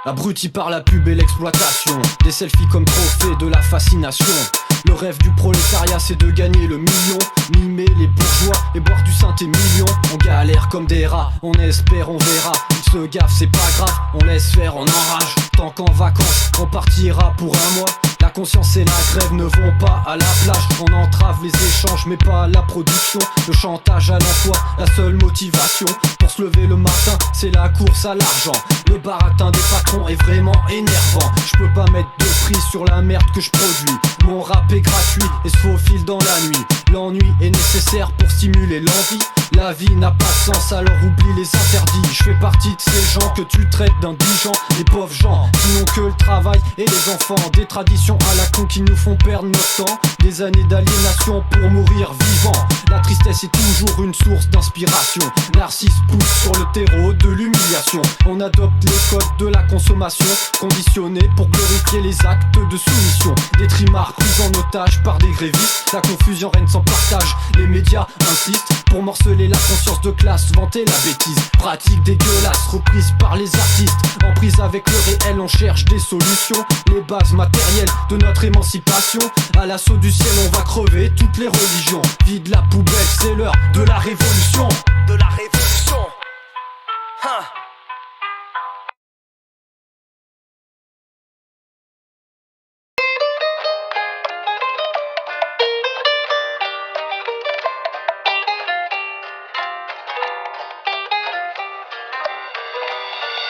Abruti par la pub et l'exploitation, des selfies comme trophée de la fascination. Le rêve du prolétariat c'est de gagner le million, mimer les bourgeois et boire du Saint-Émilion. On galère comme des rats, on espère, on verra. Ils se gaffent, c'est pas grave, on laisse faire, on enrage. Tant qu'en vacances, on partira pour un mois. La conscience et la grève ne vont pas à la plage. On entrave les échanges mais pas la production. Le chantage à l'emploi, la seule motivation pour se lever le matin, c'est la course à l'argent. Le baratin des patrons est vraiment énervant. Je peux pas mettre de prix sur la merde que je produis. Mon rap est gratuit et se faufile dans la nuit. L'ennui est nécessaire pour stimuler l'envie. La vie n'a pas de sens, alors oublie les interdits. Je fais partie de ces gens que tu traites d'indigents. Les pauvres gens qui n'ont que le travail et les enfants. Des traditions à la con qui nous font perdre notre temps. Des années d'aliénation pour mourir vivant. La tristesse est toujours une source d'inspiration. Narcisse pousse sur le terreau de l'humiliation. On adopte les codes de la consommation, conditionnés pour glorifier les actes de soumission. Des trimards pris en otage par des grévistes. La confusion règne sans partage. Les médias insistent pour morceler la conscience de classe, vanter la bêtise. Pratique dégueulasse, reprise par les artistes. En prise avec le réel, on cherche des solutions. Les bases matérielles de notre émancipation. À l'assaut du ciel, on va crever toutes les religions. Vide la poubelle, c'est l'heure de la révolution. De la révolution. Hein.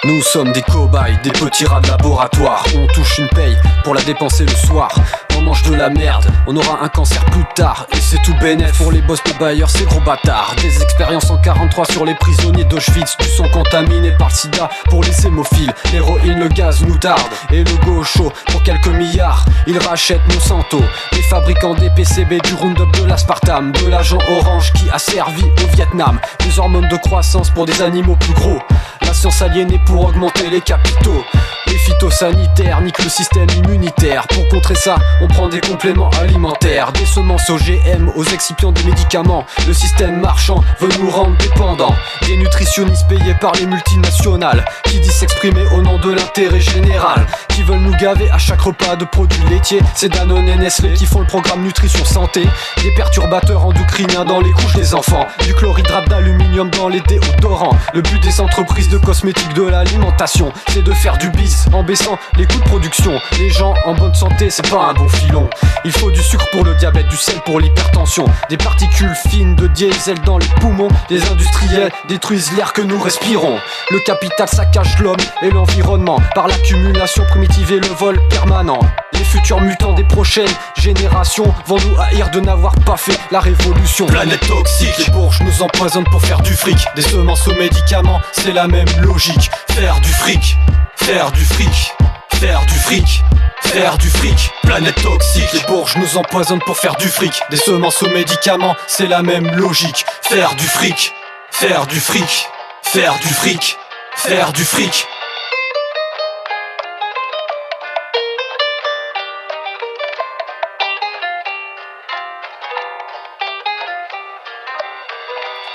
Nous sommes des cobayes, des petits rats de laboratoire. On touche une paye pour la dépenser le soir. On mange de la merde, on aura un cancer plus tard. Et c'est tout bénef pour les boss de bailleurs, ces gros bâtards. Des expériences en 43 sur les prisonniers d'Auschwitz. Du sang contaminé par le sida pour les hémophiles. L'héroïne, le gaz, moutarde et le gaucho. Pour quelques milliards, ils rachètent Monsanto. Les fabricants des PCB, du Roundup, de l'aspartame. De l'agent orange qui a servi au Vietnam. Des hormones de croissance pour des animaux plus gros. La science aliénée pour augmenter les capitaux. Les phytosanitaires niquent le système immunitaire. Pour contrer ça, on prend des compléments alimentaires. Des semences OGM aux excipients des médicaments. Le système marchand veut nous rendre dépendants. Des nutritionnistes payés par les multinationales qui disent s'exprimer au nom de l'intérêt général. Qui veulent nous gaver à chaque repas de produits laitiers. C'est Danone et Nestlé qui font le programme Nutrition Santé. Des perturbateurs endocriniens dans les couches des enfants. Du chlorhydrate d'aluminium dans les déodorants. Le but des entreprises de cosmétiques de l'alimentation, c'est de faire du bis en baissant les coûts de production. Les gens en bonne santé, c'est pas un bon filon. Il faut du sucre pour le diabète, du sel pour l'hypertension. Des particules fines de diesel dans les poumons. Les industriels détruisent l'air que nous respirons. Le capital saccage l'homme et l'environnement par l'accumulation primitive et le vol permanent. Les futurs mutants des prochaines générations vont nous haïr de n'avoir pas fait la révolution. Planète toxique, les bourges nous empoisonnent pour faire du fric. Des semences aux médicaments, c'est la même logique. Faire du fric, faire du fric, faire du fric, faire du fric. Planète toxique, les bourges nous empoisonnent pour faire du fric. Des semences aux médicaments, c'est la même logique. Faire du fric, faire du fric, faire du fric, faire du fric.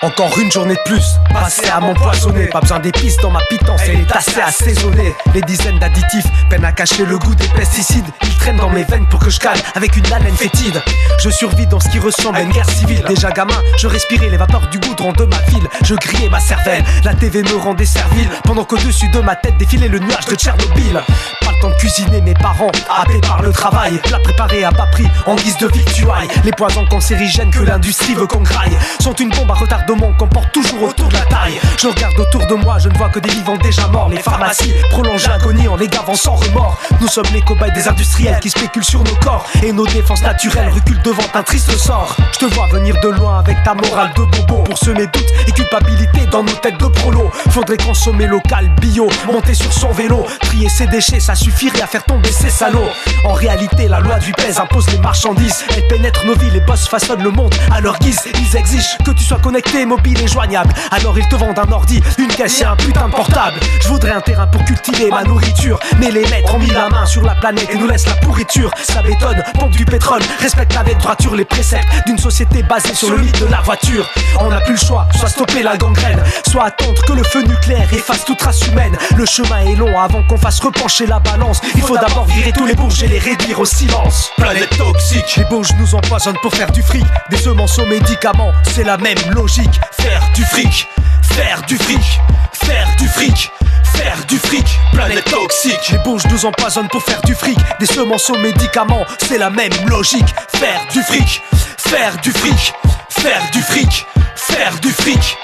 Encore une journée de plus, passée à m'empoisonner. Pas besoin d'épices dans ma pitance, elle est assez assaisonnée. Les dizaines d'additifs peinent à cacher le goût des pesticides. Ils traînent dans mes veines pour que je cale avec une haleine fétide. Je survis dans ce qui ressemble à une guerre civile. Déjà gamin, je respirais les vapeurs du goudron de ma ville. Je grillais ma cervelle, la TV me rendait servile. Pendant qu'au-dessus de ma tête défilait le nuage de Tchernobyl. Pas le temps de cuisiner, mes parents, happés par le travail. Plat préparé à bas prix, en guise de victuailles. Les poisons cancérigènes que l'industrie veut qu'on graille sont une bombe à retardement qu'on porte toujours autour de la taille. Je regarde autour de moi, je ne vois que des vivants déjà morts. Les pharmacies prolongent l'agonie en les gavant sans remords. Nous sommes les cobayes des industriels qui spéculent sur nos corps. Et nos défenses naturelles reculent devant un triste sort. Je te vois venir de loin avec ta morale de bobo. Pour semer doute et culpabilité dans nos têtes de prolo. Faudrait consommer local, bio, monter sur son vélo. Trier ses déchets, ça suffirait à faire tomber ces salauds. En réalité, la loi du pèse impose les marchandises. Elle pénètre nos vies, les boss façonnent le monde à leur guise. Ils exigent que tu sois connecté, mobile et joignable. Alors ils te vendent un ordi, une caisse et un putain de portable. Je voudrais un terrain pour cultiver ma nourriture. Mais les maîtres ont mis la main sur la planète et nous laissent la pourriture. Ça bétonne, pompe du pétrole, respecte avec droiture les préceptes d'une société basée sur le mythe de la voiture. On n'a plus le choix, soit stopper la gangrène, soit attendre que le feu nucléaire efface toute trace humaine. Le chemin est long avant qu'on fasse repencher la balance. Il faut d'abord virer tous les bourges et les réduire au silence. Planète toxique. Les bourges nous empoisonnent pour faire du fric. Des semences aux médicaments, c'est la même logique. Faire du fric, faire du fric, faire du fric, faire du fric. Planète toxique. Les bourges nous empoisonnent pour faire du fric. Des semences aux médicaments, c'est la même logique. Faire du fric, faire du fric, faire du fric, faire du fric.